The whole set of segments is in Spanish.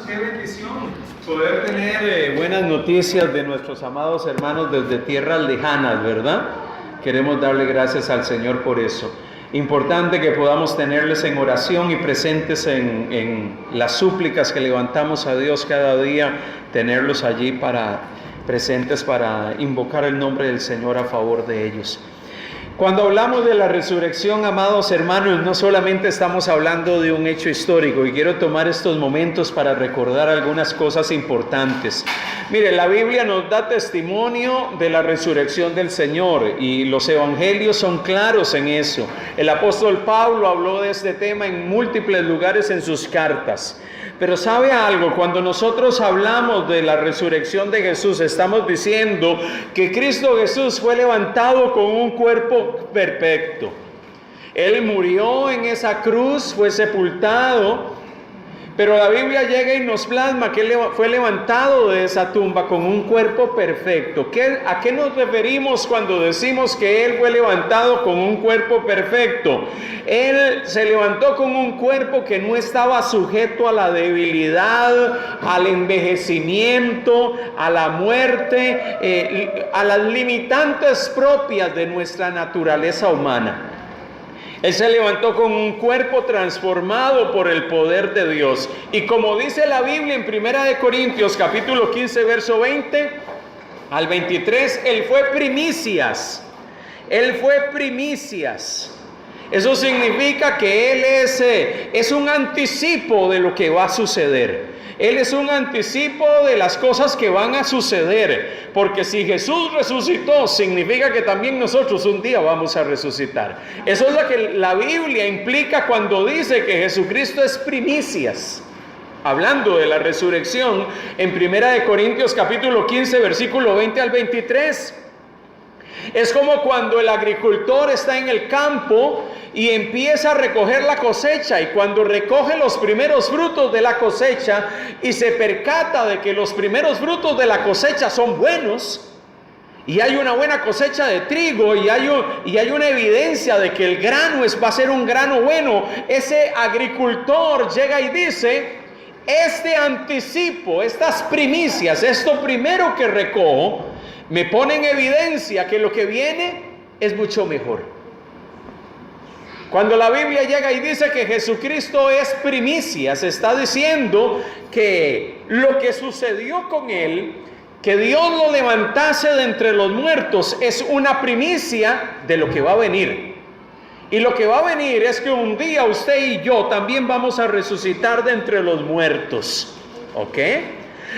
Qué bendición poder tener buenas noticias de nuestros amados hermanos desde tierras lejanas, ¿verdad? Queremos darle gracias al Señor por eso. Importante que podamos tenerles en oración y presentes en las súplicas que levantamos a Dios cada día, tenerlos allí presentes para invocar el nombre del Señor a favor de ellos. Cuando hablamos de la resurrección, amados hermanos, no solamente estamos hablando de un hecho histórico, y quiero tomar estos momentos para recordar algunas cosas importantes. Mire, la Biblia nos da testimonio de la resurrección del Señor y los evangelios son claros en eso. El apóstol Pablo habló de este tema en múltiples lugares en sus cartas. Pero ¿sabe algo? Cuando nosotros hablamos de la resurrección de Jesús, estamos diciendo que Cristo Jesús fue levantado con un cuerpo perfecto. Él murió en esa cruz, fue sepultado, pero la Biblia llega y nos plasma que Él fue levantado de esa tumba con un cuerpo perfecto. ¿A qué nos referimos cuando decimos que Él fue levantado con un cuerpo perfecto? Él se levantó con un cuerpo que no estaba sujeto a la debilidad, al envejecimiento, a la muerte, a las limitantes propias de nuestra naturaleza humana. Él se levantó con un cuerpo transformado por el poder de Dios. Y como dice la Biblia en 1 Corintios capítulo 15, verso 20 al 23, Él fue primicias. Él fue primicias. Eso significa que Él es un anticipo de lo que va a suceder. Él es un anticipo de las cosas que van a suceder, porque si Jesús resucitó, significa que también nosotros un día vamos a resucitar. Eso es lo que la Biblia implica cuando dice que Jesucristo es primicias. Hablando de la resurrección, en 1 Corintios capítulo 15, versículo 20 al 23. Es como cuando el agricultor está en el campo y empieza a recoger la cosecha, y cuando recoge los primeros frutos de la cosecha y se percata de que los primeros frutos de la cosecha son buenos y hay una buena cosecha de trigo y hay una evidencia de que el grano va a ser un grano bueno, ese agricultor llega y dice: este anticipo, estas primicias, esto primero que recojo, me pone en evidencia que lo que viene es mucho mejor. Cuando la Biblia llega y dice que Jesucristo es primicias, está diciendo que lo que sucedió con Él, que Dios lo levantase de entre los muertos, es una primicia de lo que va a venir. Y lo que va a venir es que un día usted y yo también vamos a resucitar de entre los muertos. ¿Ok?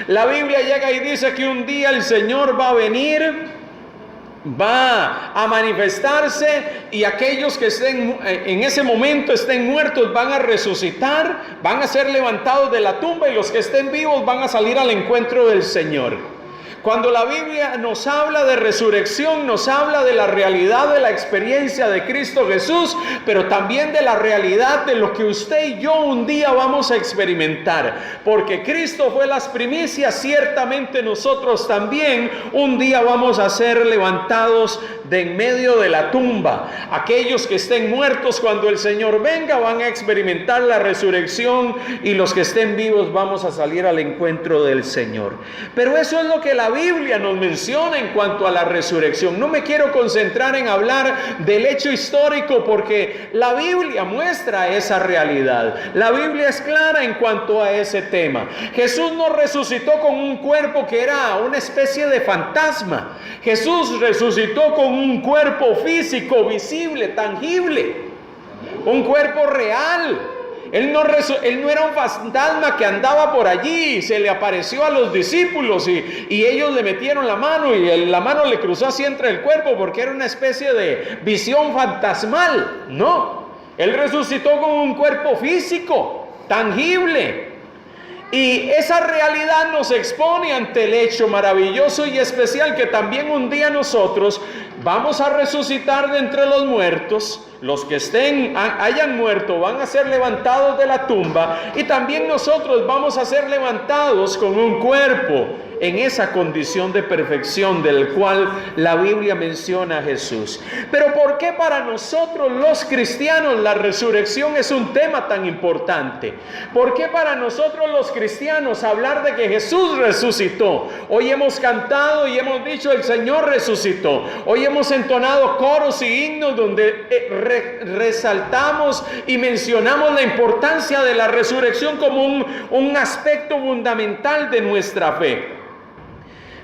La Biblia llega y dice que un día el Señor va a venir, va a manifestarse, y aquellos que estén en ese momento estén muertos van a resucitar, van a ser levantados de la tumba, y los que estén vivos van a salir al encuentro del Señor. Cuando la Biblia nos habla de resurrección, nos habla de la realidad de la experiencia de Cristo Jesús, pero también de la realidad de lo que usted y yo un día vamos a experimentar. Porque Cristo fue las primicias, ciertamente nosotros también un día vamos a ser levantados de en medio de la tumba. Aquellos que estén muertos cuando el Señor venga van a experimentar la resurrección, y los que estén vivos vamos a salir al encuentro del Señor. Pero eso es lo que la Biblia nos menciona en cuanto a la resurrección. No me quiero concentrar en hablar del hecho histórico, porque la Biblia muestra esa realidad. La Biblia es clara en cuanto a ese tema. Jesús no resucitó con un cuerpo que era una especie de fantasma. Jesús resucitó con un cuerpo físico, visible, tangible, un cuerpo real. Él no era un fantasma que andaba por allí y se le apareció a los discípulos y ellos le metieron la mano y la mano le cruzó así entre el cuerpo porque era una especie de visión fantasmal. No, Él resucitó con un cuerpo físico, tangible. Y esa realidad nos expone ante el hecho maravilloso y especial que también un día nosotros vamos a resucitar de entre los muertos. Los que hayan muerto van a ser levantados de la tumba, y también nosotros vamos a ser levantados con un cuerpo en esa condición de perfección del cual la Biblia menciona a Jesús. Pero ¿por qué para nosotros los cristianos la resurrección es un tema tan importante? ¿Por qué para nosotros los cristianos hablar de que Jesús resucitó? Hoy hemos cantado y hemos dicho el Señor resucitó. Hoy hemos entonado coros y himnos donde resaltamos y mencionamos la importancia de la resurrección como un aspecto fundamental de nuestra fe.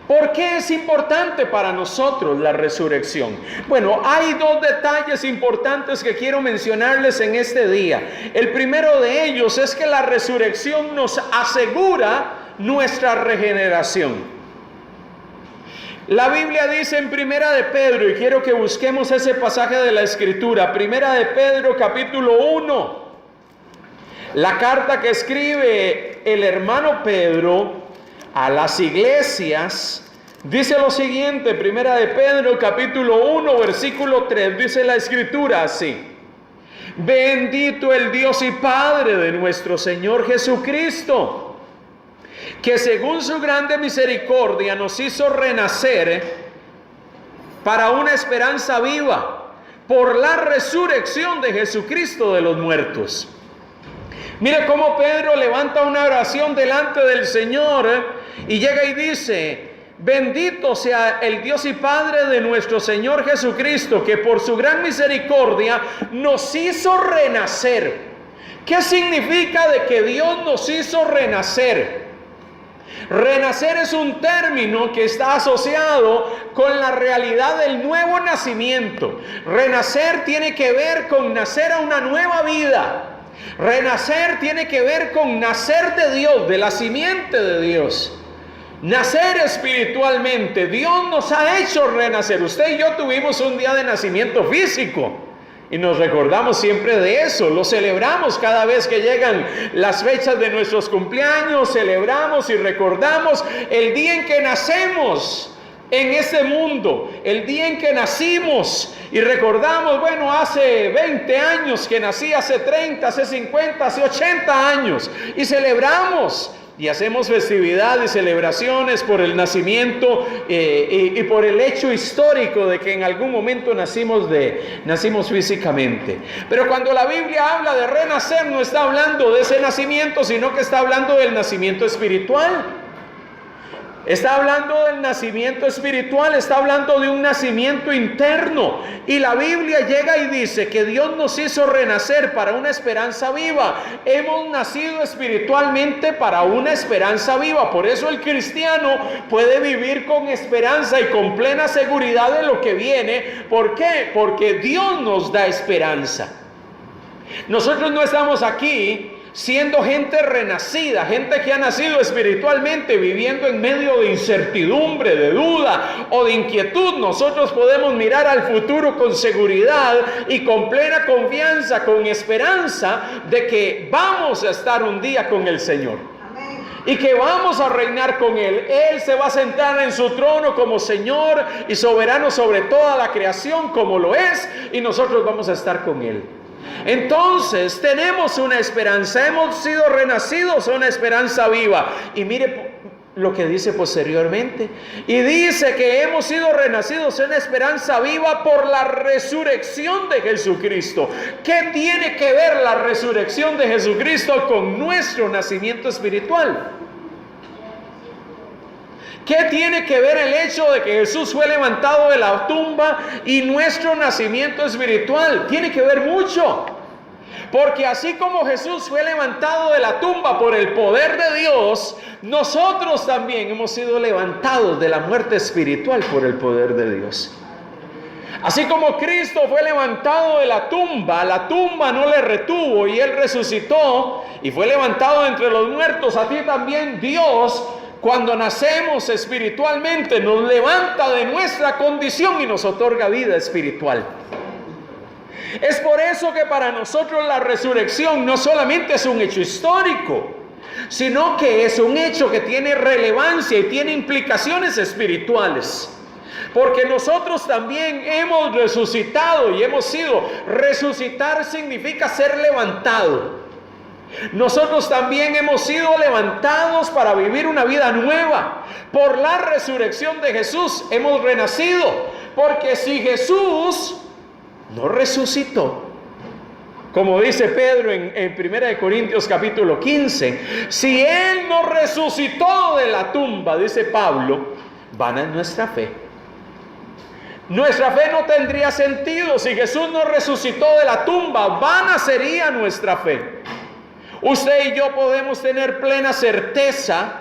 ¿Por qué es importante para nosotros la resurrección? Bueno, hay dos detalles importantes que quiero mencionarles en este día. El primero de ellos es que la resurrección nos asegura nuestra regeneración. La Biblia dice en Primera de Pedro, y quiero que busquemos ese pasaje de la Escritura, Primera de Pedro capítulo 1, la carta que escribe el hermano Pedro a las iglesias, dice lo siguiente, Primera de Pedro capítulo 1 versículo 3, dice la Escritura así: bendito el Dios y Padre de nuestro Señor Jesucristo, que según su grande misericordia nos hizo renacer para una esperanza viva por la resurrección de Jesucristo de los muertos. Mire cómo Pedro levanta una oración delante del Señor y llega y dice: bendito sea el Dios y Padre de nuestro Señor Jesucristo, que por su gran misericordia nos hizo renacer. ¿Qué significa de que Dios nos hizo renacer? Renacer es un término que está asociado con la realidad del nuevo nacimiento. Renacer tiene que ver con nacer a una nueva vida. Renacer tiene que ver con nacer de Dios, de la simiente de Dios. Nacer espiritualmente. Dios nos ha hecho renacer. Usted y yo tuvimos un día de nacimiento físico y nos recordamos siempre de eso. Lo celebramos cada vez que llegan las fechas de nuestros cumpleaños. Celebramos y recordamos el día en que nacemos en este mundo, el día en que nacimos, y recordamos, bueno, hace 20 años que nací, hace 30, hace 50, hace 80 años, y celebramos y hacemos festividades y celebraciones por el nacimiento y por el hecho histórico de que en algún momento nacimos físicamente. Pero cuando la Biblia habla de renacer, no está hablando de ese nacimiento, sino que está hablando del nacimiento espiritual. Está hablando del nacimiento espiritual, está hablando de un nacimiento interno. Y la Biblia llega y dice que Dios nos hizo renacer para una esperanza viva. Hemos nacido espiritualmente para una esperanza viva. Por eso el cristiano puede vivir con esperanza y con plena seguridad de lo que viene. ¿Por qué? Porque Dios nos da esperanza. Nosotros no estamos aquí siendo gente renacida, gente que ha nacido espiritualmente, viviendo en medio de incertidumbre, de duda o de inquietud. Nosotros podemos mirar al futuro con seguridad y con plena confianza, con esperanza de que vamos a estar un día con el Señor. Amén. Y que vamos a reinar con Él. Él se va a sentar en su trono como Señor y soberano sobre toda la creación, como lo es, y nosotros vamos a estar con Él. Entonces tenemos una esperanza, hemos sido renacidos a una esperanza viva. Y mire lo que dice posteriormente, y dice que hemos sido renacidos a una esperanza viva por la resurrección de Jesucristo. ¿Qué tiene que ver la resurrección de Jesucristo con nuestro nacimiento espiritual? ¿Qué tiene que ver el hecho de que Jesús fue levantado de la tumba y nuestro nacimiento espiritual? Tiene que ver mucho. Porque así como Jesús fue levantado de la tumba por el poder de Dios, nosotros también hemos sido levantados de la muerte espiritual por el poder de Dios. Así como Cristo fue levantado de la tumba no le retuvo y Él resucitó y fue levantado entre los muertos, así también Dios, cuando nacemos espiritualmente, nos levanta de nuestra condición y nos otorga vida espiritual. Es por eso que para nosotros la resurrección no solamente es un hecho histórico, sino que es un hecho que tiene relevancia y tiene implicaciones espirituales. Porque nosotros también hemos resucitado y hemos sido. Resucitar significa ser levantado. Nosotros también hemos sido levantados para vivir una vida nueva. Por la resurrección de Jesús hemos renacido. Porque si Jesús no resucitó, como dice Pedro en 1 Corintios capítulo 15, si Él no resucitó de la tumba, dice Pablo, vana es nuestra fe. Nuestra fe no tendría sentido si Jesús no resucitó de la tumba. Vana sería nuestra fe. Usted y yo podemos tener plena certeza,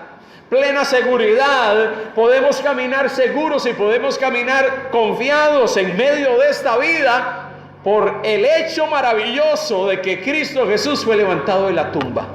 plena seguridad, podemos caminar seguros y podemos caminar confiados en medio de esta vida por el hecho maravilloso de que Cristo Jesús fue levantado de la tumba.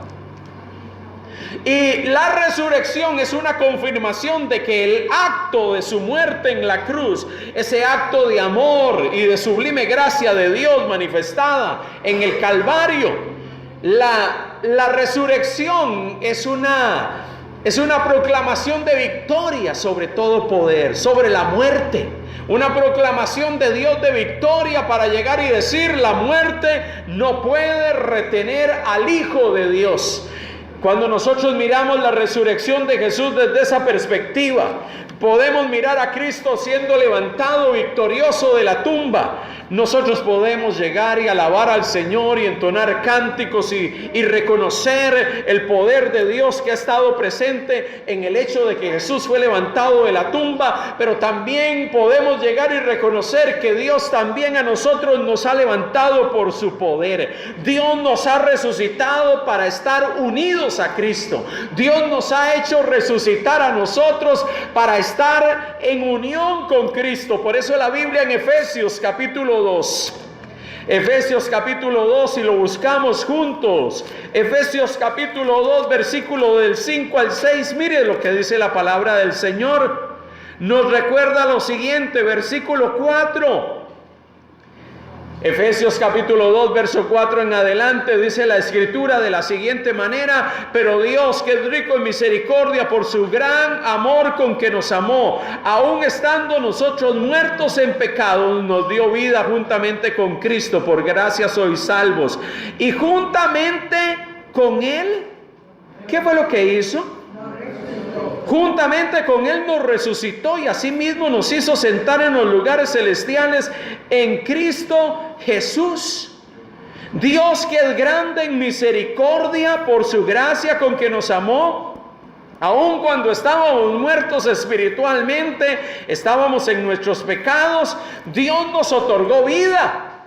Y la resurrección es una confirmación de que el acto de su muerte en la cruz, ese acto de amor y de sublime gracia de Dios manifestada en el Calvario, la resurrección es una proclamación de victoria sobre todo poder, sobre la muerte. Una proclamación de Dios de victoria para llegar y decir: la muerte no puede retener al Hijo de Dios. Cuando nosotros miramos la resurrección de Jesús desde esa perspectiva, podemos mirar a Cristo siendo levantado victorioso de la tumba. Nosotros podemos llegar y alabar al Señor y entonar cánticos y reconocer el poder de Dios que ha estado presente en el hecho de que Jesús fue levantado de la tumba, pero también podemos llegar y reconocer que Dios también a nosotros nos ha levantado por su poder. Dios nos ha resucitado para estar unidos a Cristo. Dios nos ha hecho resucitar a nosotros para estar en unión con Cristo. Por eso la Biblia en Efesios capítulo 2, Efesios capítulo 2, si lo buscamos juntos, Efesios capítulo 2, versículo del 5 al 6, mire lo que dice la palabra del Señor. Nos recuerda lo siguiente, versículo 4. Efesios capítulo 2, verso 4 en adelante, dice la Escritura de la siguiente manera: pero Dios, que es rico en misericordia, por su gran amor con que nos amó, aun estando nosotros muertos en pecado, nos dio vida juntamente con Cristo. Por gracia sois salvos. Y juntamente con Él, ¿qué fue lo que hizo? Juntamente con Él nos resucitó y asimismo nos hizo sentar en los lugares celestiales en Cristo Jesús. Dios, que es grande en misericordia, por su gracia con que nos amó, aun cuando estábamos muertos espiritualmente, estábamos en nuestros pecados, Dios nos otorgó vida.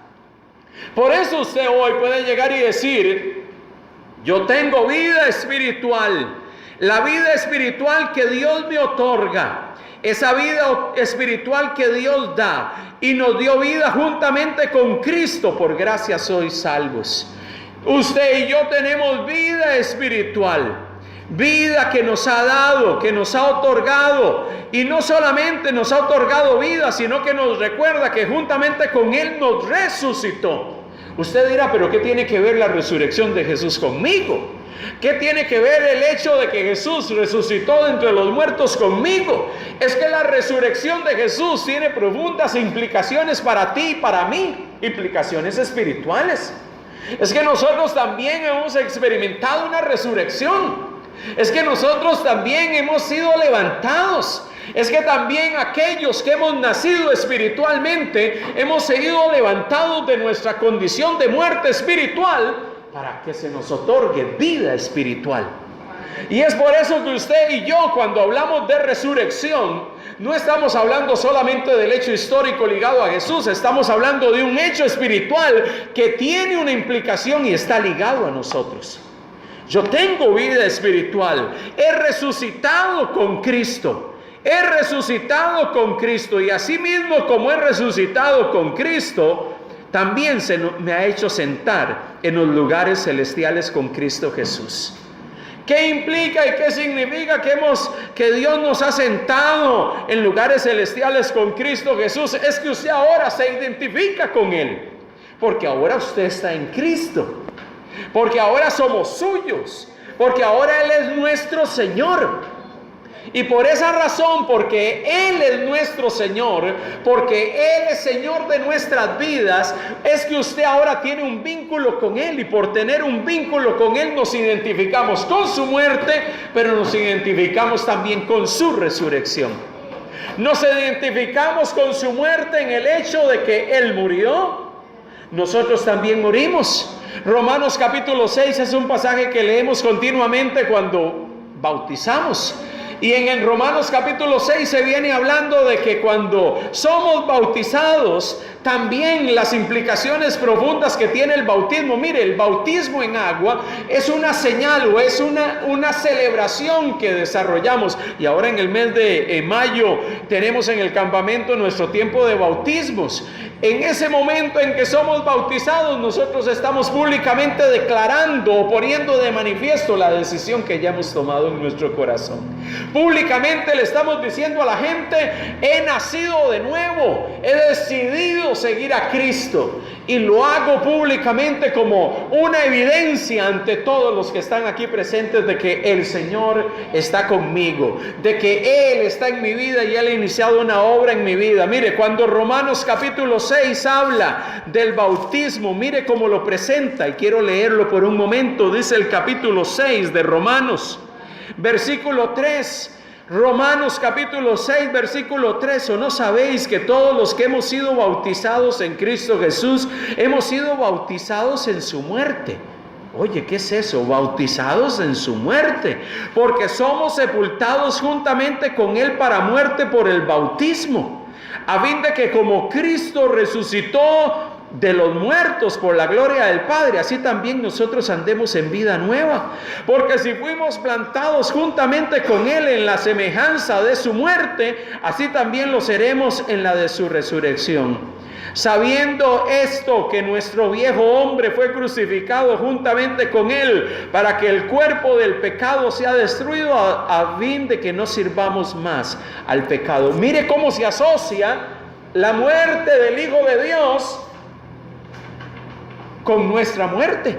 Por eso usted hoy puede llegar y decir: yo tengo vida espiritual. La vida espiritual que Dios me otorga, esa vida espiritual que Dios da, y nos dio vida juntamente con Cristo. Por gracia sois salvos. Usted y yo tenemos vida espiritual, vida que nos ha dado, que nos ha otorgado, y no solamente nos ha otorgado vida, sino que nos recuerda que juntamente con Él nos resucitó. Usted dirá: pero ¿qué tiene que ver la resurrección de Jesús conmigo? ¿Qué tiene que ver el hecho de que Jesús resucitó de entre los muertos conmigo? Es que la resurrección de Jesús tiene profundas implicaciones para ti y para mí, implicaciones espirituales. Es que nosotros también hemos experimentado una resurrección. Es que nosotros también hemos sido levantados. Es que también aquellos que hemos nacido espiritualmente hemos sido levantados de nuestra condición de muerte espiritual para que se nos otorgue vida espiritual. Y es por eso que usted y yo, cuando hablamos de resurrección, no estamos hablando solamente del hecho histórico ligado a Jesús, estamos hablando de un hecho espiritual que tiene una implicación y está ligado a nosotros. Yo tengo vida espiritual, he resucitado con Cristo. He resucitado con Cristo, y así mismo como he resucitado con Cristo, también me ha hecho sentar en los lugares celestiales con Cristo Jesús. ¿Qué implica y qué significa que Dios nos ha sentado en lugares celestiales con Cristo Jesús? Es que usted ahora se identifica con Él, porque ahora usted está en Cristo, porque ahora somos suyos, porque ahora Él es nuestro Señor. Y por esa razón, porque Él es nuestro Señor, porque Él es Señor de nuestras vidas, es que usted ahora tiene un vínculo con Él. Y por tener un vínculo con Él nos identificamos con su muerte, pero nos identificamos también con su resurrección. Nos identificamos con su muerte en el hecho de que Él murió, nosotros también morimos. Romanos capítulo 6 es un pasaje que leemos continuamente cuando bautizamos. Y en Romanos capítulo 6 se viene hablando de que cuando somos bautizados, también las implicaciones profundas que tiene el bautismo. Mire, el bautismo en agua es una señal o es una celebración que desarrollamos. Y ahora en el mes de mayo tenemos en el campamento nuestro tiempo de bautismos. En ese momento en que somos bautizados, nosotros estamos públicamente declarando o poniendo de manifiesto la decisión que ya hemos tomado en nuestro corazón. Públicamente le estamos diciendo a la gente: he nacido de nuevo, he decidido seguir a Cristo, y lo hago públicamente como una evidencia ante todos los que están aquí presentes de que el Señor está conmigo, de que Él está en mi vida y Él ha iniciado una obra en mi vida. Mire, cuando Romanos capítulo 6 habla del bautismo, mire cómo lo presenta, y quiero leerlo por un momento. Dice el capítulo 6 de Romanos, versículo 3. Romanos capítulo 6 versículo 3: ¿o no sabéis que todos los que hemos sido bautizados en Cristo Jesús hemos sido bautizados en su muerte? Oye, ¿qué es eso? Bautizados en su muerte, porque somos sepultados juntamente con Él para muerte por el bautismo, a fin de que como Cristo resucitó de los muertos por la gloria del Padre, así también nosotros andemos en vida nueva. Porque si fuimos plantados juntamente con Él en la semejanza de su muerte, así también lo seremos en la de su resurrección. Sabiendo esto, que nuestro viejo hombre fue crucificado juntamente con Él, para que el cuerpo del pecado sea destruido, a fin de que no sirvamos más al pecado. Mire cómo se asocia la muerte del Hijo de Dios con nuestra muerte,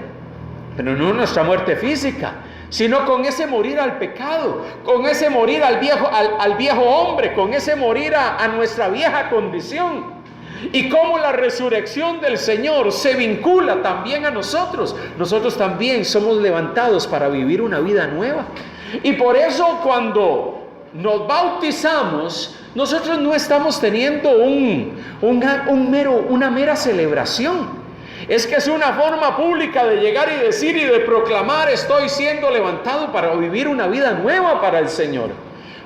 pero no nuestra muerte física, sino con ese morir al pecado, con ese morir al viejo hombre, con ese morir a nuestra vieja condición. Y cómo la resurrección del Señor se vincula también a nosotros. Nosotros también somos levantados para vivir una vida nueva. Y por eso cuando nos bautizamos, nosotros no estamos teniendo una mera celebración. Es que es una forma pública de llegar y decir y de proclamar: estoy siendo levantado para vivir una vida nueva para el Señor,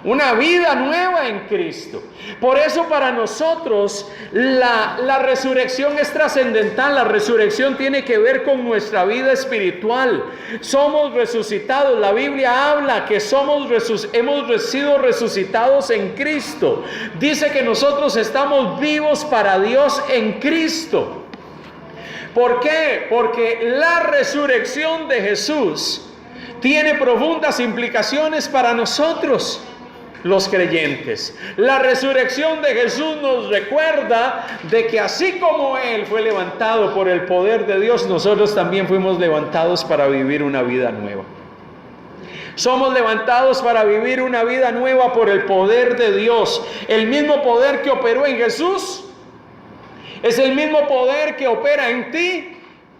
una vida nueva en Cristo. Por eso para nosotros la resurrección es trascendental. La resurrección tiene que ver con nuestra vida espiritual. Somos resucitados. La Biblia habla que hemos sido resucitados en Cristo. Dice que nosotros estamos vivos para Dios en Cristo. ¿Por qué? Porque la resurrección de Jesús tiene profundas implicaciones para nosotros, los creyentes. La resurrección de Jesús nos recuerda de que así como Él fue levantado por el poder de Dios, nosotros también fuimos levantados para vivir una vida nueva. Somos levantados para vivir una vida nueva por el poder de Dios. El mismo poder que operó en Jesús es el mismo poder que opera en ti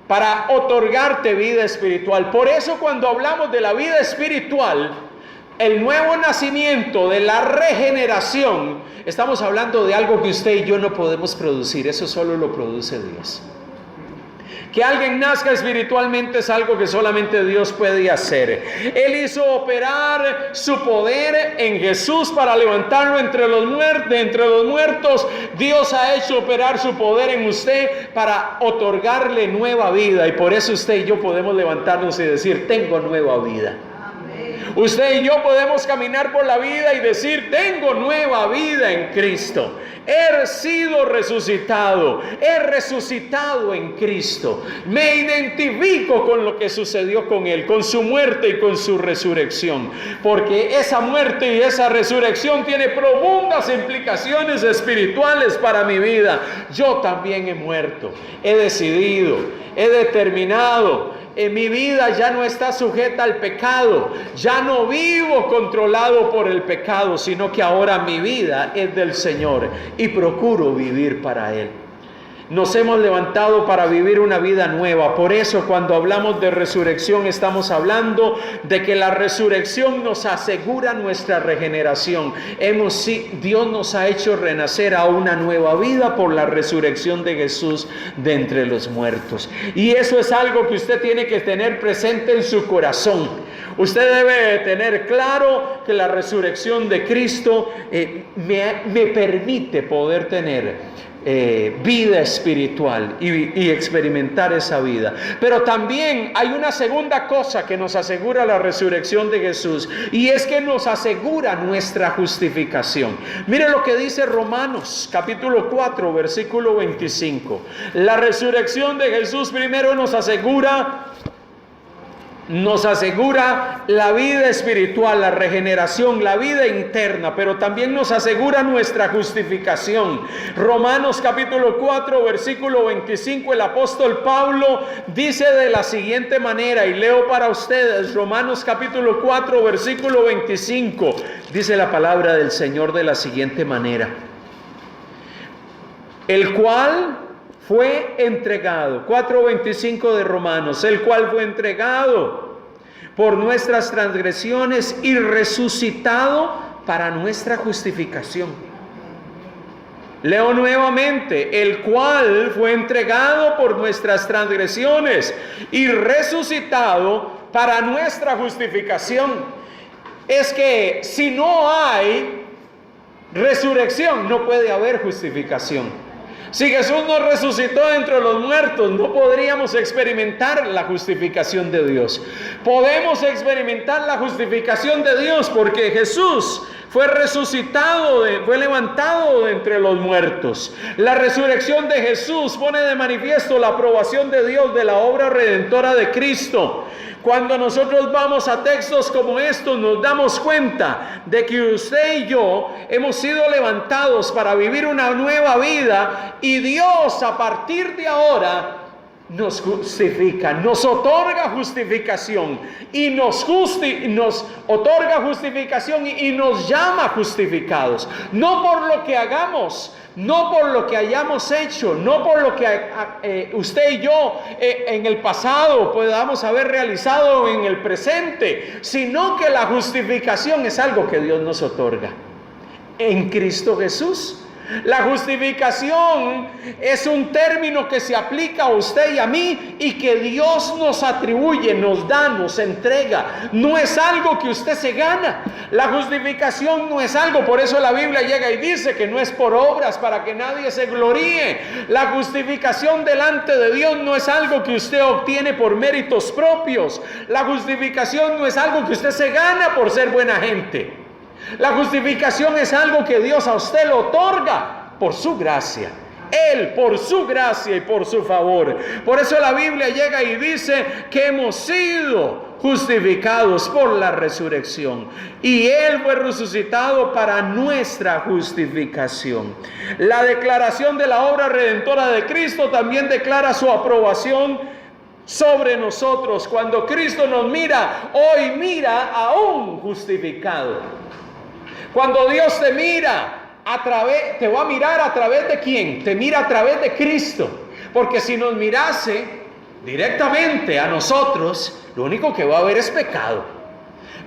para otorgarte vida espiritual. Por eso cuando hablamos de la vida espiritual, el nuevo nacimiento, de la regeneración, estamos hablando de algo que usted y yo no podemos producir. Eso solo lo produce Dios. Que alguien nazca espiritualmente es algo que solamente Dios puede hacer. Él hizo operar su poder en Jesús para levantarlo entre los muertos. Dios ha hecho operar su poder en usted para otorgarle nueva vida. Y por eso usted y yo podemos levantarnos y decir: tengo nueva vida. Usted y yo podemos caminar por la vida y decir: tengo nueva vida en Cristo. He sido resucitado. He resucitado en Cristo. Me identifico con lo que sucedió con Él, con su muerte y con su resurrección. Porque esa muerte y esa resurrección tiene profundas implicaciones espirituales para mi vida. Yo también he muerto. He decidido, he determinado mi vida ya no está sujeta al pecado, ya no vivo controlado por el pecado, sino que ahora mi vida es del Señor y procuro vivir para Él. Nos hemos levantado para vivir una vida nueva. Por eso cuando hablamos de resurrección estamos hablando de que la resurrección nos asegura nuestra regeneración. Dios nos ha hecho renacer a una nueva vida por la resurrección de Jesús de entre los muertos. Y eso es algo que usted tiene que tener presente en su corazón. Usted debe tener claro que la resurrección de Cristo me permite poder tener vida espiritual y experimentar esa vida. Pero también hay una segunda cosa que nos asegura la resurrección de Jesús, y es que nos asegura nuestra justificación. Mire lo que dice Romanos capítulo 4 versículo 25. La resurrección de Jesús primero nos asegura la vida espiritual, la regeneración, la vida interna, pero también nos asegura nuestra justificación. Romanos capítulo 4 versículo 25, el apóstol Pablo dice de la siguiente manera, y leo para ustedes Romanos capítulo 4 versículo 25, dice la palabra del Señor de la siguiente manera: el cual fue entregado, 4:25 de Romanos, el cual fue entregado por nuestras transgresiones y resucitado para nuestra justificación. Leo nuevamente: el cual fue entregado por nuestras transgresiones y resucitado para nuestra justificación. Es que si no hay resurrección, no puede haber justificación. Si Jesús nos resucitó entre los muertos, no podríamos experimentar la justificación de Dios. Podemos experimentar la justificación de Dios porque Jesús fue resucitado, fue levantado de entre los muertos. La resurrección de Jesús pone de manifiesto la aprobación de Dios de la obra redentora de Cristo. Cuando nosotros vamos a textos como estos, nos damos cuenta de que usted y yo hemos sido levantados para vivir una nueva vida, y Dios a partir de ahora nos justifica, nos otorga justificación y nos otorga justificación y nos llama justificados, no por lo que hagamos, no por lo que hayamos hecho, no por lo que usted y yo en el pasado podamos haber realizado en el presente, sino que la justificación es algo que Dios nos otorga en Cristo Jesús. La justificación es un término que se aplica a usted y a mí y que Dios nos atribuye, nos da, nos entrega. No es algo que usted se gana. La justificación no es algo, por eso la Biblia llega y dice que no es por obras para que nadie se gloríe. La justificación delante de Dios no es algo que usted obtiene por méritos propios. La justificación no es algo que usted se gana por ser buena gente. La justificación es algo que Dios a usted lo otorga por su gracia. Él, por su gracia y por su favor. Por eso la Biblia llega y dice que hemos sido justificados por la resurrección. Y Él fue resucitado para nuestra justificación. La declaración de la obra redentora de Cristo también declara su aprobación sobre nosotros. Cuando Cristo nos mira, hoy mira a un justificado. Cuando Dios te mira, te va a mirar a través de ¿quién? Te mira a través de Cristo. Porque si nos mirase directamente a nosotros, lo único que va a haber es pecado.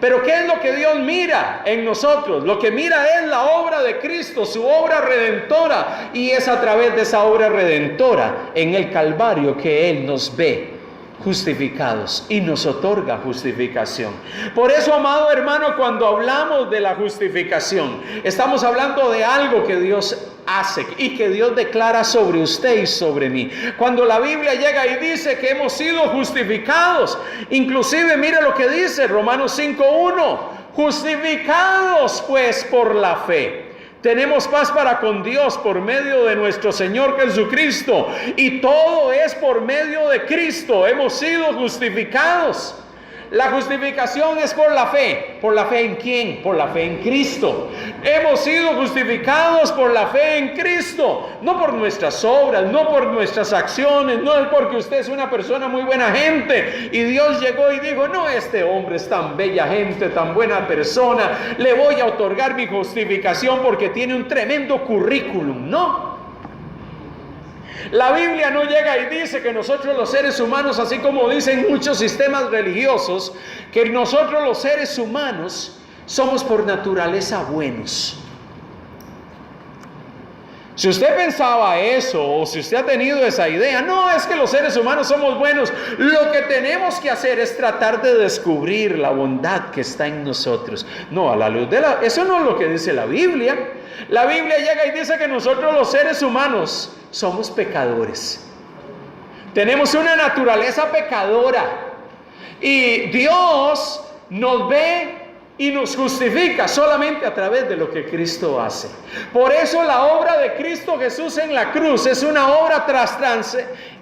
Pero ¿qué es lo que Dios mira en nosotros? Lo que mira es la obra de Cristo, su obra redentora. Y es a través de esa obra redentora en el Calvario que Él nos ve justificados y nos otorga justificación. Por eso, amado hermano, cuando hablamos de la justificación, estamos hablando de algo que Dios hace y que Dios declara sobre usted y sobre mí. Cuando la Biblia llega y dice que hemos sido justificados, inclusive mire lo que dice Romanos 5:1: justificados pues por la fe, tenemos paz para con Dios por medio de nuestro Señor Jesucristo. Y todo es por medio de Cristo. Hemos sido justificados. La justificación es por la fe. ¿Por la fe en quién? Por la fe en Cristo. Hemos sido justificados por la fe en Cristo. No por nuestras obras, no por nuestras acciones, no es porque usted es una persona muy buena gente y Dios llegó y dijo, no, este hombre es tan bella gente, tan buena persona, le voy a otorgar mi justificación porque tiene un tremendo currículum. No. La Biblia no llega y dice que nosotros los seres humanos, así como dicen muchos sistemas religiosos, que nosotros los seres humanos somos por naturaleza buenos. Si usted pensaba eso, o si usted ha tenido esa idea, no, es que los seres humanos somos buenos. Lo que tenemos que hacer es tratar de descubrir la bondad que está en nosotros. No, a la luz de eso no es lo que dice la Biblia. La Biblia llega y dice que nosotros los seres humanos somos pecadores. Tenemos una naturaleza pecadora. Y Dios nos ve y nos justifica solamente a través de lo que Cristo hace. Por eso la obra de Cristo Jesús en la cruz es una obra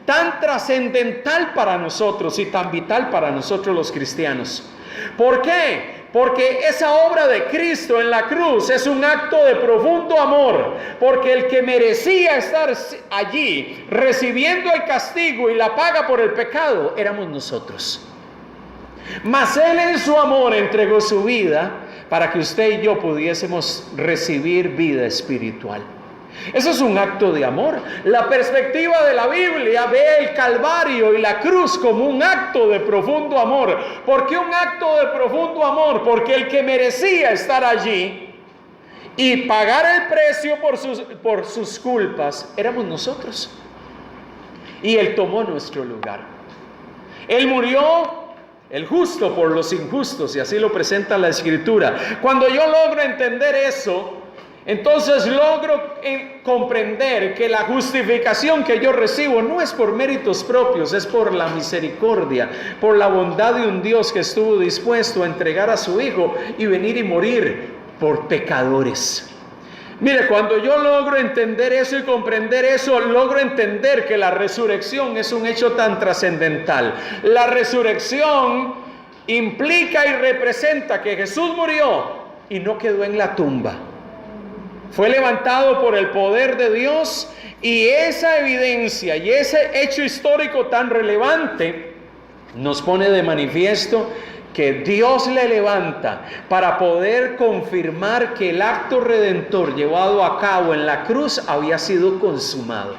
tan trascendental para nosotros y tan vital para nosotros los cristianos. ¿Por qué? Porque esa obra de Cristo en la cruz es un acto de profundo amor, porque el que merecía estar allí recibiendo el castigo y la paga por el pecado éramos nosotros. Mas Él en su amor entregó su vida para que usted y yo pudiésemos recibir vida espiritual. Eso es un acto de amor. La perspectiva de la Biblia ve el Calvario y la cruz como un acto de profundo amor. ¿Por qué un acto de profundo amor? Porque el que merecía estar allí y pagar el precio por sus culpas éramos nosotros. Y Él tomó nuestro lugar. Él murió, el justo por los injustos, y así lo presenta la Escritura. Cuando yo logro entender eso, entonces logro comprender que la justificación que yo recibo no es por méritos propios, es por la misericordia, por la bondad de un Dios que estuvo dispuesto a entregar a su Hijo y venir y morir por pecadores. Mire, cuando yo logro entender eso y comprender eso, logro entender que la resurrección es un hecho tan trascendental. La resurrección implica y representa que Jesús murió y no quedó en la tumba. Fue levantado por el poder de Dios, y esa evidencia y ese hecho histórico tan relevante nos pone de manifiesto que Dios le levanta para poder confirmar que el acto redentor llevado a cabo en la cruz había sido consumado.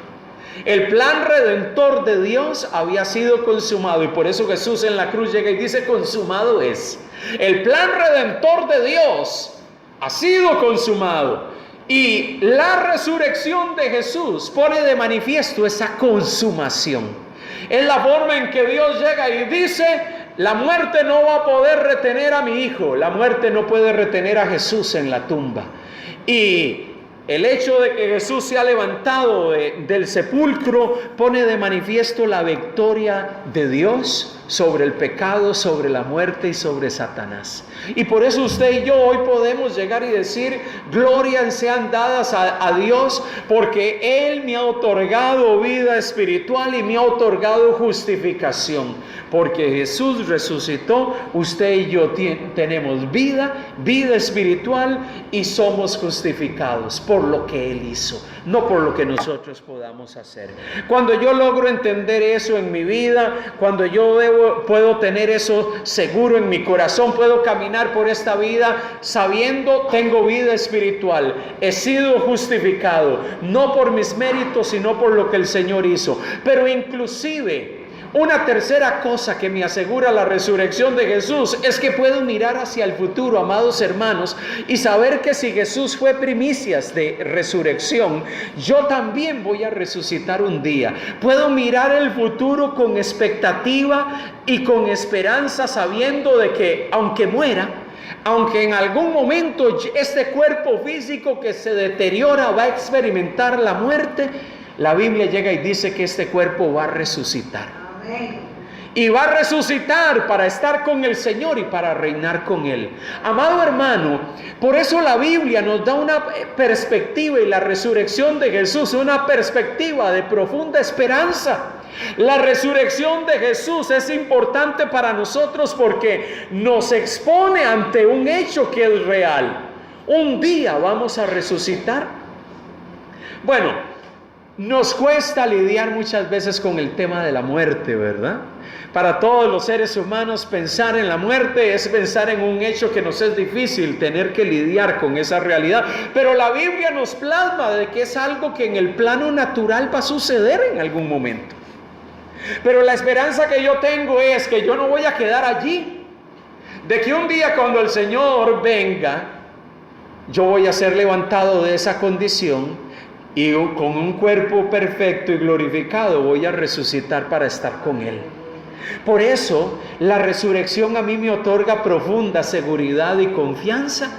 El plan redentor de Dios había sido consumado, y por eso Jesús en la cruz llega y dice: consumado es. El plan redentor de Dios ha sido consumado. Y la resurrección de Jesús pone de manifiesto esa consumación. Es la forma en que Dios llega y dice: la muerte no va a poder retener a mi hijo, la muerte no puede retener a Jesús en la tumba. Y el hecho de que Jesús se ha levantado del sepulcro pone de manifiesto la victoria de Dios sobre el pecado, sobre la muerte y sobre Satanás. Y por eso usted y yo hoy podemos llegar y decir: glorias sean dadas a Dios, porque Él me ha otorgado vida espiritual y me ha otorgado justificación. Porque Jesús resucitó, usted y yo tenemos vida espiritual, y somos justificados por lo que Él hizo, no por lo que nosotros podamos hacer. Cuando yo logro entender eso en mi vida, cuando yo puedo tener eso seguro en mi corazón, puedo caminar por esta vida sabiendo: tengo vida espiritual, he sido justificado, no por mis méritos, sino por lo que el Señor hizo. Pero inclusive, una tercera cosa que me asegura la resurrección de Jesús es que puedo mirar hacia el futuro, amados hermanos, y saber que si Jesús fue primicias de resurrección, yo también voy a resucitar un día. Puedo mirar el futuro con expectativa y con esperanza, sabiendo de que aunque muera, aunque en algún momento este cuerpo físico que se deteriora va a experimentar la muerte, la Biblia llega y dice que este cuerpo va a resucitar. Y va a resucitar para estar con el Señor y para reinar con Él. Amado hermano, por eso la Biblia nos da una perspectiva, y la resurrección de Jesús una perspectiva de profunda esperanza. La resurrección de Jesús es importante para nosotros porque nos expone ante un hecho que es real. Un día vamos a resucitar. Bueno, nos cuesta lidiar muchas veces con el tema de la muerte, ¿verdad? Para todos los seres humanos pensar en la muerte es pensar en un hecho que nos es difícil tener que lidiar con esa realidad. Pero la Biblia nos plasma de que es algo que en el plano natural va a suceder en algún momento. Pero la esperanza que yo tengo es que yo no voy a quedar allí. De que un día cuando el Señor venga, yo voy a ser levantado de esa condición y con un cuerpo perfecto y glorificado voy a resucitar para estar con Él. Por eso la resurrección a mí me otorga profunda seguridad y confianza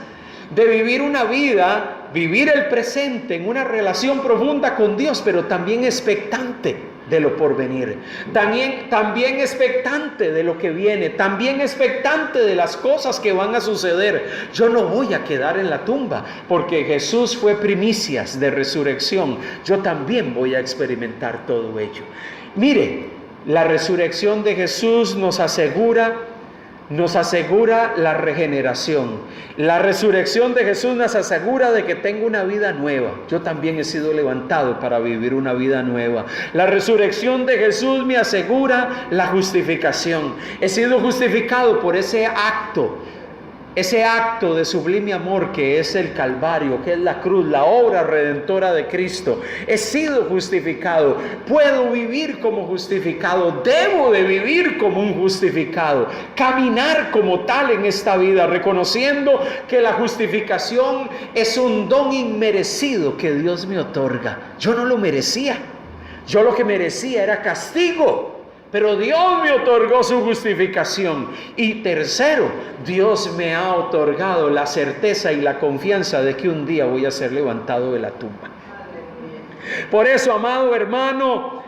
de vivir una vida, vivir el presente en una relación profunda con Dios, pero también expectante de lo por venir, también expectante de lo que viene, también expectante de las cosas que van a suceder. Yo no voy a quedar en la tumba, porque Jesús fue primicias de resurrección. Yo también voy a experimentar todo ello. Mire, la resurrección de Jesús nos asegura la regeneración. La resurrección de Jesús nos asegura de que tengo una vida nueva. Yo también he sido levantado para vivir una vida nueva. La resurrección de Jesús me asegura la justificación. He sido justificado por ese acto de sublime amor que es el Calvario, que es la cruz, la obra redentora de Cristo. He sido justificado, puedo vivir como justificado, debo de vivir como un justificado, caminar como tal en esta vida, reconociendo que la justificación es un don inmerecido que Dios me otorga. Yo no lo merecía, yo lo que merecía era castigo. Pero Dios me otorgó su justificación. Y tercero, Dios me ha otorgado la certeza y la confianza de que un día voy a ser levantado de la tumba. Por eso, amado hermano,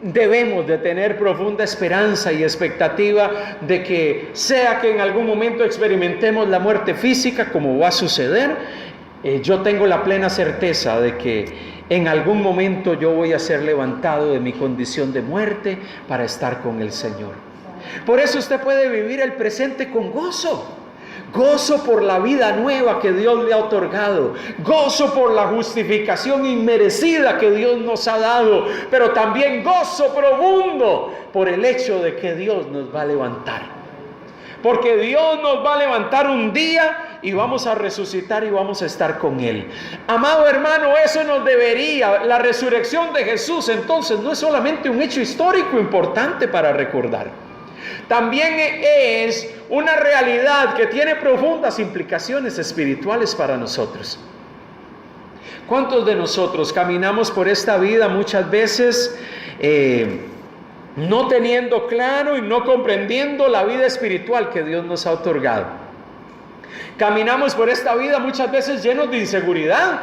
debemos de tener profunda esperanza y expectativa de que sea que en algún momento experimentemos la muerte física, como va a suceder, yo tengo la plena certeza de que en algún momento yo voy a ser levantado de mi condición de muerte para estar con el Señor. Por eso usted puede vivir el presente con gozo. Gozo por la vida nueva que Dios le ha otorgado. Gozo por la justificación inmerecida que Dios nos ha dado. Pero también gozo profundo por el hecho de que Dios nos va a levantar. Porque Dios nos va a levantar un día y vamos a resucitar y vamos a estar con Él. Amado hermano, eso nos debería, la resurrección de Jesús entonces no es solamente un hecho histórico importante para recordar. También es una realidad que tiene profundas implicaciones espirituales para nosotros. ¿Cuántos de nosotros caminamos por esta vida muchas veces no teniendo claro y no comprendiendo la vida espiritual que Dios nos ha otorgado? Caminamos por esta vida muchas veces llenos de inseguridad,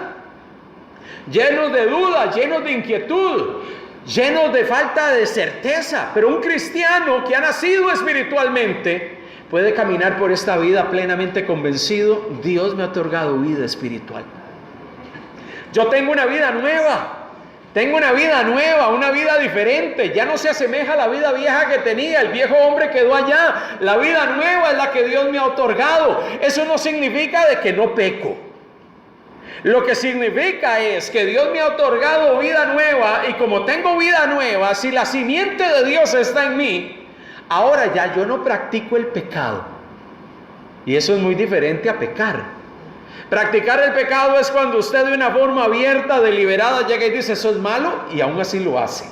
llenos de duda, llenos de inquietud, llenos de falta de certeza. Pero un cristiano que ha nacido espiritualmente puede caminar por esta vida plenamente convencido: Dios me ha otorgado vida espiritual. Yo tengo una vida nueva. Tengo una vida diferente. Ya no se asemeja a la vida vieja que tenía. El viejo hombre quedó allá. La vida nueva es la que Dios me ha otorgado. Eso no significa de que no peco. Lo que significa es que Dios me ha otorgado vida nueva. Y como tengo vida nueva, si la simiente de Dios está en mí, ahora ya yo no practico el pecado. Y eso es muy diferente a pecar. Practicar el pecado es cuando usted de una forma abierta, deliberada, llega y dice: eso es malo, y aún así lo hace.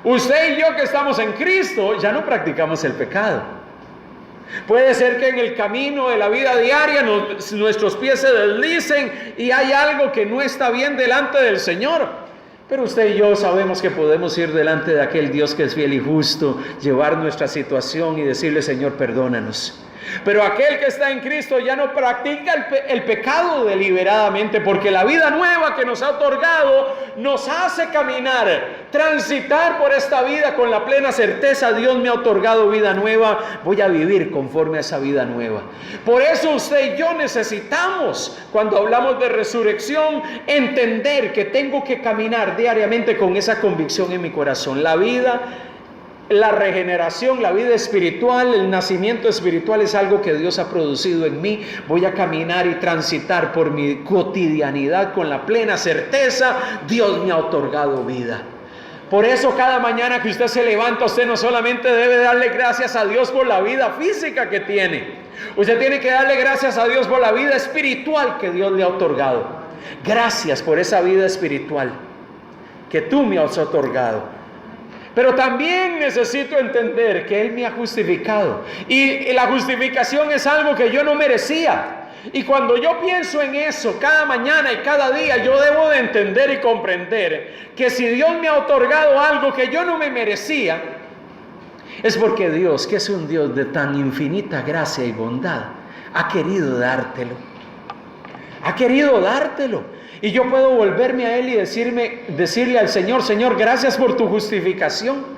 Usted y yo que estamos en Cristo ya no practicamos el pecado. Puede ser que en el camino de la vida diaria nuestros pies se deslicen y hay algo que no está bien delante del Señor. Pero usted y yo sabemos que podemos ir delante de aquel Dios que es fiel y justo, llevar nuestra situación y decirle: Señor, perdónanos. Pero aquel que está en Cristo ya no practica el pecado deliberadamente, porque la vida nueva que nos ha otorgado nos hace caminar, transitar por esta vida con la plena certeza: Dios me ha otorgado vida nueva, voy a vivir conforme a esa vida nueva. Por eso usted y yo necesitamos, cuando hablamos de resurrección, entender que tengo que caminar diariamente con esa convicción en mi corazón. La regeneración, la vida espiritual, el nacimiento espiritual es algo que Dios ha producido en mí. Voy a caminar y transitar por mi cotidianidad con la plena certeza: Dios me ha otorgado vida. Por eso cada mañana que usted se levanta, usted no solamente debe darle gracias a Dios por la vida física que tiene, usted tiene que darle gracias a Dios por la vida espiritual que Dios le ha otorgado. Gracias por esa vida espiritual que tú me has otorgado. Pero también necesito entender que Él me ha justificado. Y la justificación es algo que yo no merecía. Y cuando yo pienso en eso cada mañana y cada día, yo debo de entender y comprender que si Dios me ha otorgado algo que yo no me merecía, es porque Dios, que es un Dios de tan infinita gracia y bondad, ha querido dártelo. Ha querido dártelo. Y yo puedo volverme a Él y decirle al Señor: Señor, gracias por tu justificación.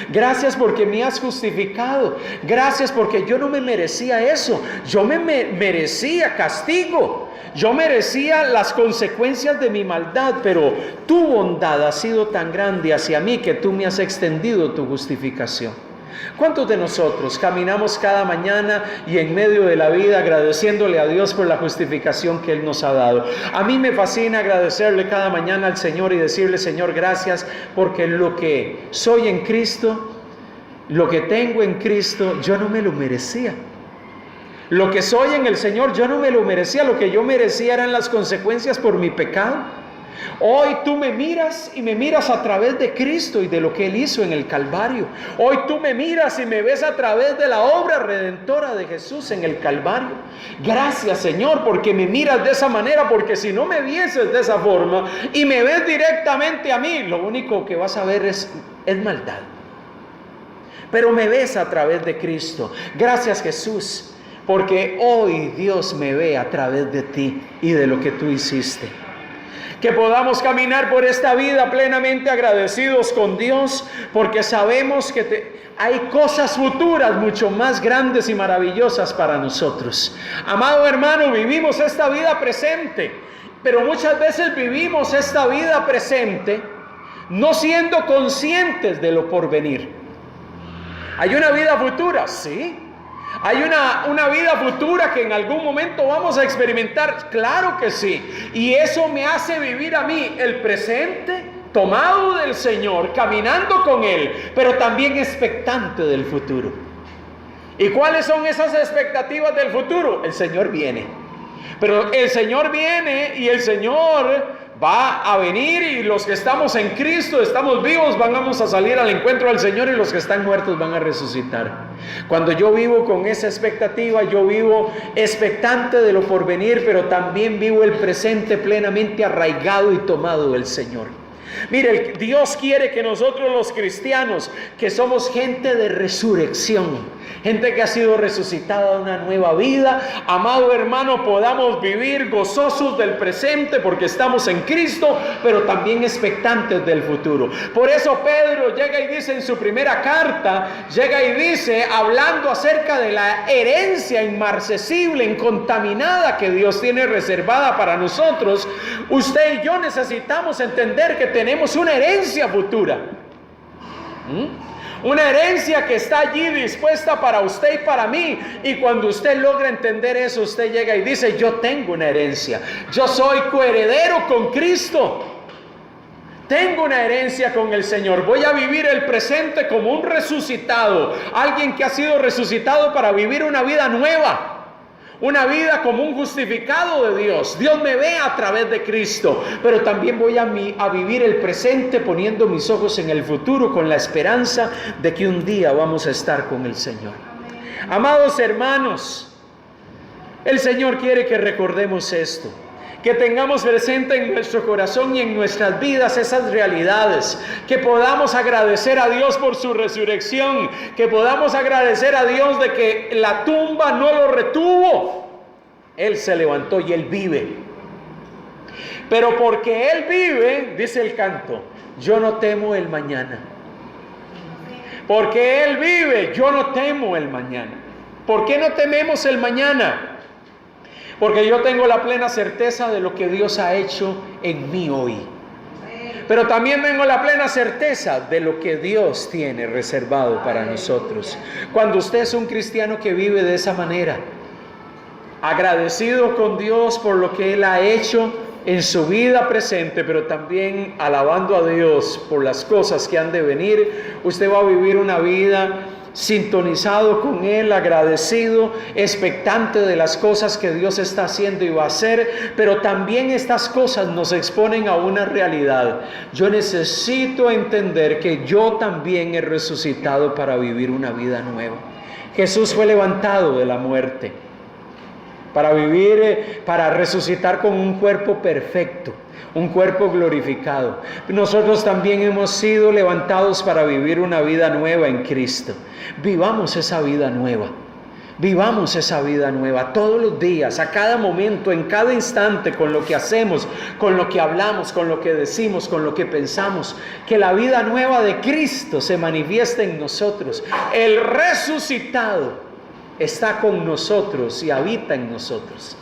Gracias porque me has justificado. Gracias porque yo no me merecía eso. Yo me merecía castigo. Yo merecía las consecuencias de mi maldad, pero tu bondad ha sido tan grande hacia mí que tú me has extendido tu justificación. ¿Cuántos de nosotros caminamos cada mañana y en medio de la vida agradeciéndole a Dios por la justificación que Él nos ha dado? A mí me fascina agradecerle cada mañana al Señor y decirle: Señor, gracias porque lo que soy en Cristo, lo que tengo en Cristo, yo no me lo merecía. Lo que soy en el Señor, yo no me lo merecía. Lo que yo merecía eran las consecuencias por mi pecado. Hoy tú me miras y me miras a través de Cristo y de lo que Él hizo en el Calvario. Hoy tú me miras y me ves a través de la obra redentora de Jesús en el Calvario. Gracias, Señor, porque me miras de esa manera, porque si no me vieses de esa forma y me ves directamente a mí, lo único que vas a ver es maldad. Pero me ves a través de Cristo. Gracias, Jesús, porque hoy Dios me ve a través de ti y de lo que tú hiciste. Que podamos caminar por esta vida plenamente agradecidos con Dios, porque sabemos que hay cosas futuras mucho más grandes y maravillosas para nosotros. Amado hermano, vivimos esta vida presente, pero muchas veces vivimos esta vida presente no siendo conscientes de lo porvenir. ¿Hay una vida futura? Sí. ¿Hay una vida futura que en algún momento vamos a experimentar? Claro que sí. Y eso me hace vivir a mí el presente tomado del Señor, caminando con Él, pero también expectante del futuro. ¿Y cuáles son esas expectativas del futuro? El Señor viene. Pero el Señor viene y el Señor va a venir, y los que estamos en Cristo, estamos vivos, vamos a salir al encuentro del Señor, y los que están muertos van a resucitar. Cuando yo vivo con esa expectativa, yo vivo expectante de lo porvenir, pero también vivo el presente plenamente arraigado y tomado del Señor. Mire, Dios quiere que nosotros los cristianos, que somos gente de resurrección, gente que ha sido resucitada a una nueva vida, amado hermano, podamos vivir gozosos del presente porque estamos en Cristo, pero también expectantes del futuro. Por eso Pedro llega y dice en su primera carta, llega y dice, hablando acerca de la herencia inmarcesible, incontaminada que Dios tiene reservada para nosotros, usted y yo necesitamos entender que tenemos una herencia futura. Una herencia que está allí dispuesta para usted y para mí. Y cuando usted logra entender eso, usted llega y dice, yo tengo una herencia. Yo soy coheredero con Cristo. Tengo una herencia con el Señor. Voy a vivir el presente como un resucitado. Alguien que ha sido resucitado para vivir una vida nueva. Una vida como un justificado de Dios. Dios me ve a través de Cristo, pero también voy a vivir el presente poniendo mis ojos en el futuro con la esperanza de que un día vamos a estar con el Señor. Amados hermanos, el Señor quiere que recordemos esto, que tengamos presente en nuestro corazón y en nuestras vidas esas realidades, que podamos agradecer a Dios por su resurrección, que podamos agradecer a Dios de que la tumba no lo retuvo. Él se levantó y Él vive. Pero porque Él vive, dice el canto, yo no temo el mañana. Porque Él vive, yo no temo el mañana. ¿Por qué no tememos el mañana? Porque yo tengo la plena certeza de lo que Dios ha hecho en mí hoy. Pero también tengo la plena certeza de lo que Dios tiene reservado para nosotros. Cuando usted es un cristiano que vive de esa manera, agradecido con Dios por lo que Él ha hecho en su vida presente, pero también alabando a Dios por las cosas que han de venir, usted va a vivir una vida sintonizado con Él, agradecido, expectante de las cosas que Dios está haciendo y va a hacer. Pero también estas cosas nos exponen a una realidad. Yo necesito entender que yo también he resucitado para vivir una vida nueva. Jesús fue levantado de la muerte para vivir, para resucitar con un cuerpo perfecto, un cuerpo glorificado. Nosotros también hemos sido levantados para vivir una vida nueva en Cristo. Vivamos esa vida nueva. Vivamos esa vida nueva todos los días, a cada momento, en cada instante, con lo que hacemos, con lo que hablamos, con lo que decimos, con lo que pensamos. Que la vida nueva de Cristo se manifieste en nosotros. El resucitado está con nosotros y habita en nosotros.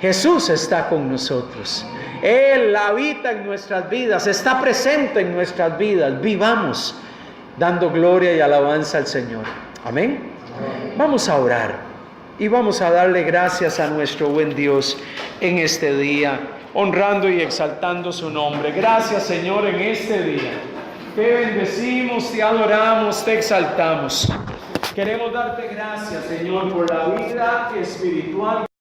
Jesús está con nosotros. Él habita en nuestras vidas, está presente en nuestras vidas. Vivamos dando gloria y alabanza al Señor. Amén. Vamos a orar y vamos a darle gracias a nuestro buen Dios en este día, honrando y exaltando su nombre. Gracias, Señor, en este día. Te bendecimos, te adoramos, te exaltamos. Queremos darte gracias, Señor, por la vida espiritual